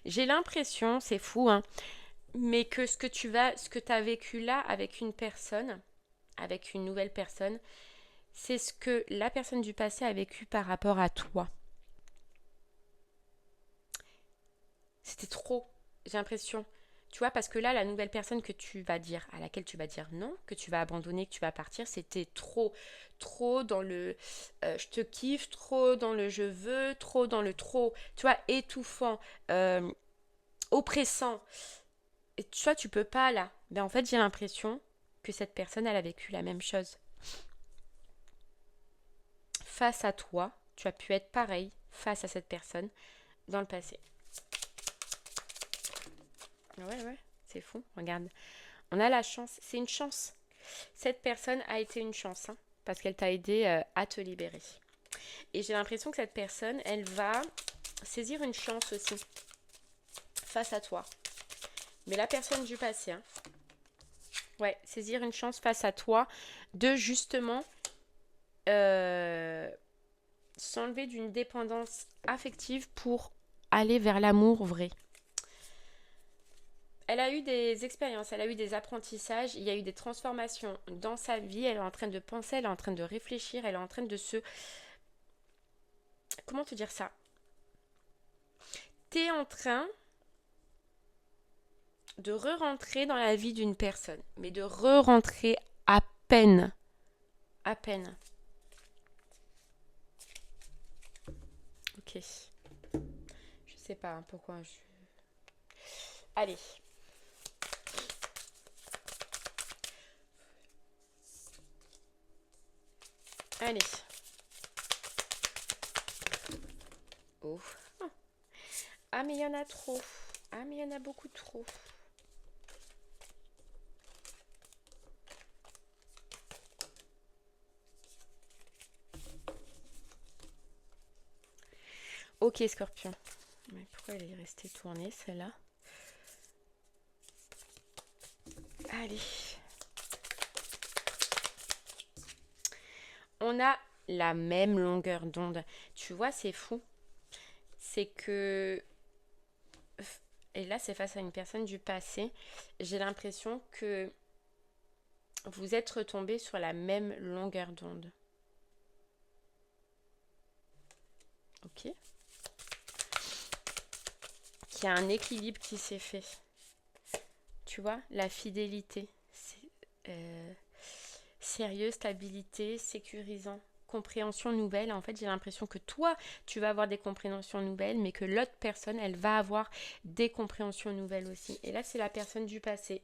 J'ai l'impression, c'est fou, hein, mais que ce que tu as vécu là avec une personne, avec une nouvelle personne, c'est ce que la personne du passé a vécu par rapport à toi. C'était trop, j'ai l'impression. Tu vois, parce que là, la nouvelle personne que tu vas dire, à laquelle tu vas dire non, que tu vas abandonner, que tu vas partir, c'était trop. Trop dans le je te kiffe, trop dans le je veux, trop dans le trop, tu vois, étouffant, oppressant. Et tu vois, tu peux pas là. Ben en fait, j'ai l'impression que cette personne, elle a vécu la même chose. Face à toi, tu as pu être pareil face à cette personne dans le passé. Ouais, ouais, c'est fou, regarde. On a la chance, c'est une chance. Cette personne a été une chance, hein, parce qu'elle t'a aidé à te libérer. Et j'ai l'impression que cette personne, elle va saisir une chance aussi face à toi. Mais la personne du passé, hein, ouais, saisir une chance face à toi de justement euh, s'enlever d'une dépendance affective pour aller vers l'amour vrai. Elle a eu des expériences, elle a eu des apprentissages, il y a eu des transformations dans sa vie, elle est en train de penser, elle est en train de réfléchir, elle est en train de se... Comment te dire ça? T'es en train de re-rentrer dans la vie d'une personne, mais de re-rentrer à peine. À peine. Ok. Je sais pas hein, pourquoi je... Allez. Allez. Oh. Ah, mais il y en a trop. Ah, mais il y en a beaucoup trop. Ok, Scorpion. Mais pourquoi elle est restée tournée, celle-là? Allez. On a la même longueur d'onde. Tu vois, c'est fou. C'est que... Et là, c'est face à une personne du passé. J'ai l'impression que vous êtes retombés sur la même longueur d'onde. Ok? Qu'il y a un équilibre qui s'est fait. Tu vois, la fidélité. Sérieux, stabilité, sécurisant. Compréhension nouvelle. En fait, j'ai l'impression que toi, tu vas avoir des compréhensions nouvelles, mais que l'autre personne, elle va avoir des compréhensions nouvelles aussi. Et là, c'est la personne du passé.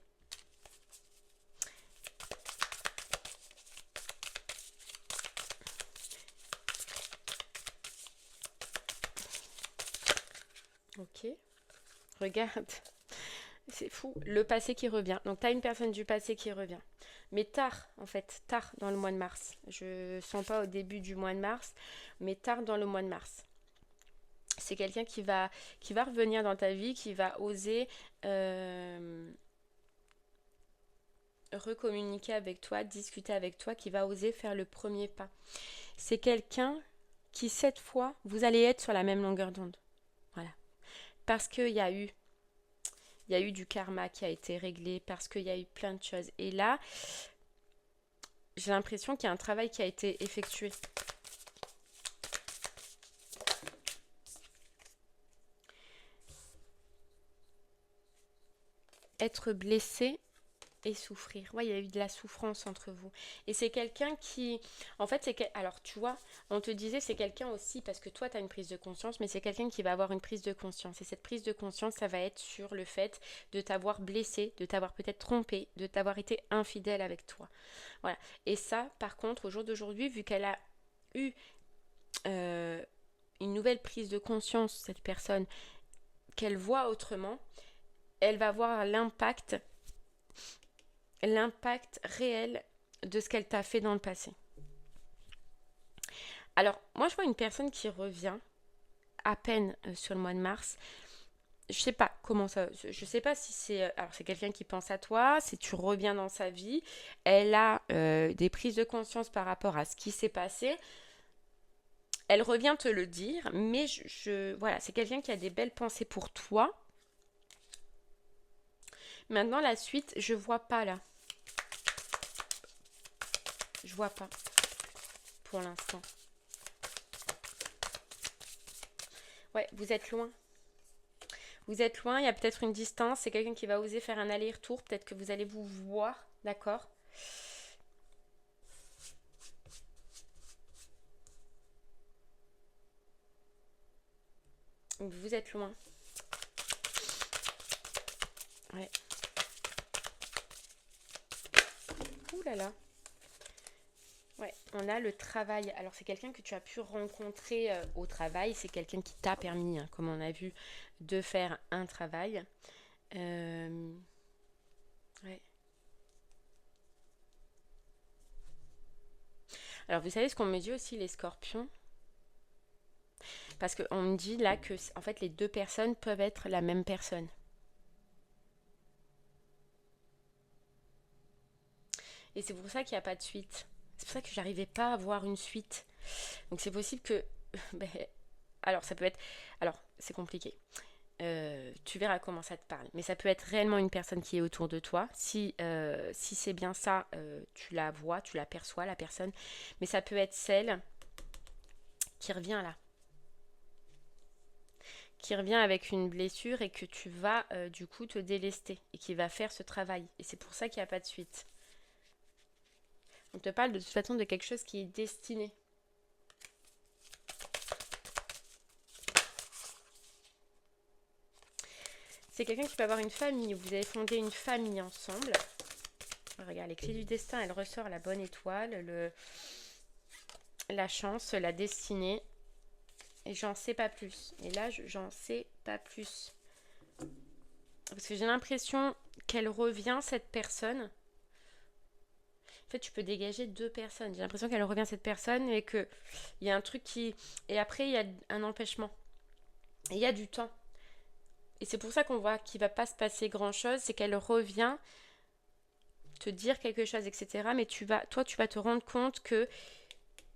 Ok. Regarde. C'est fou. Le passé qui revient. Donc, tu as une personne du passé qui revient. Mais tard, en fait. Tard dans le mois de mars. Je sens pas au début du mois de mars, mais tard dans le mois de mars. C'est quelqu'un qui va revenir dans ta vie, qui va oser recommuniquer avec toi, discuter avec toi, qui va oser faire le premier pas. C'est quelqu'un qui, cette fois, vous allez être sur la même longueur d'onde. Voilà. Parce qu'il y a eu du karma qui a été réglé, parce qu'il y a eu plein de choses. Et là, j'ai l'impression qu'il y a un travail qui a été effectué. Être blessé et souffrir. Ouais, il y a eu de la souffrance entre vous. Et c'est quelqu'un qui... En fait, alors, tu vois, on te disait c'est quelqu'un aussi, parce que toi, tu as une prise de conscience, mais c'est quelqu'un qui va avoir une prise de conscience. Et cette prise de conscience, ça va être sur le fait de t'avoir blessé, de t'avoir peut-être trompé, de t'avoir été infidèle avec toi. Voilà. Et ça, par contre, au jour d'aujourd'hui, vu qu'elle a eu une nouvelle prise de conscience, cette personne, qu'elle voit autrement, elle va voir l'impact réel de ce qu'elle t'a fait dans le passé. Alors, moi, je vois une personne qui revient à peine sur le mois de mars. Je sais pas comment ça. Je sais pas si c'est. Alors, c'est quelqu'un qui pense à toi, si tu reviens dans sa vie. Elle a des prises de conscience par rapport à ce qui s'est passé. Elle revient te le dire, mais voilà, c'est quelqu'un qui a des belles pensées pour toi. Maintenant, la suite, je vois pas là. Je vois pas pour l'instant. Ouais, vous êtes loin. Vous êtes loin, il y a peut-être une distance, c'est quelqu'un qui va oser faire un aller-retour, peut-être que vous allez vous voir, d'accord? Vous êtes loin. Ouais. Ouh là là. Ouais, on a le travail. Alors c'est quelqu'un que tu as pu rencontrer au travail, c'est quelqu'un qui t'a permis, hein, comme on a vu, de faire un travail. Ouais. Alors vous savez ce qu'on me dit aussi les scorpions? Parce qu'on me dit là que en fait les deux personnes peuvent être la même personne. Et c'est pour ça qu'il n'y a pas de suite. C'est pour ça que j'arrivais pas à voir une suite. Donc c'est possible que... ben, alors ça peut être... Alors c'est compliqué. Tu verras comment ça te parle. Mais ça peut être réellement une personne qui est autour de toi. Si c'est bien ça, tu la vois, tu l'aperçois, la personne. Mais ça peut être celle qui revient là. Qui revient avec une blessure et que tu vas du coup te délester. Et qui va faire ce travail. Et c'est pour ça qu'il n'y a pas de suite. On te parle de toute façon de quelque chose qui est destiné. C'est quelqu'un qui peut avoir une famille. Vous avez fondé une famille ensemble. Regarde, les clés du destin, elle ressort la bonne étoile, la chance, la destinée. Et j'en sais pas plus. Et là, j'en sais pas plus. Parce que j'ai l'impression qu'elle revient, cette personne. En fait, tu peux dégager deux personnes. J'ai l'impression qu'elle revient, cette personne, et qu'il y a un truc qui... Et après, il y a un empêchement. Et il y a du temps. Et c'est pour ça qu'on voit qu'il ne va pas se passer grand-chose. C'est qu'elle revient te dire quelque chose, etc. Mais tu vas te rendre compte qu'il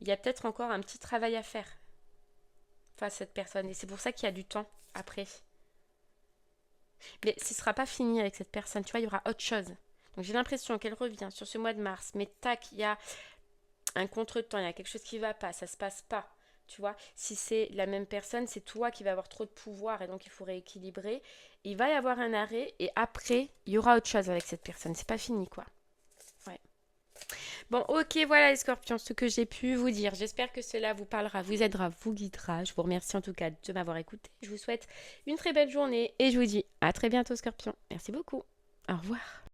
y a peut-être encore un petit travail à faire face à cette personne. Et c'est pour ça qu'il y a du temps après. Mais ce ne sera pas fini avec cette personne. Tu vois, il y aura autre chose. Donc j'ai l'impression qu'elle revient sur ce mois de mars. Mais tac, il y a un contretemps. Il y a quelque chose qui ne va pas. Ça ne se passe pas. Tu vois, si c'est la même personne, c'est toi qui vas avoir trop de pouvoir et donc il faut rééquilibrer. Il va y avoir un arrêt et après, il y aura autre chose avec cette personne. C'est pas fini, quoi. Ouais. Bon, ok, voilà les scorpions, ce que j'ai pu vous dire. J'espère que cela vous parlera, vous aidera, vous guidera. Je vous remercie en tout cas de m'avoir écouté. Je vous souhaite une très belle journée et je vous dis à très bientôt, scorpions. Merci beaucoup. Au revoir.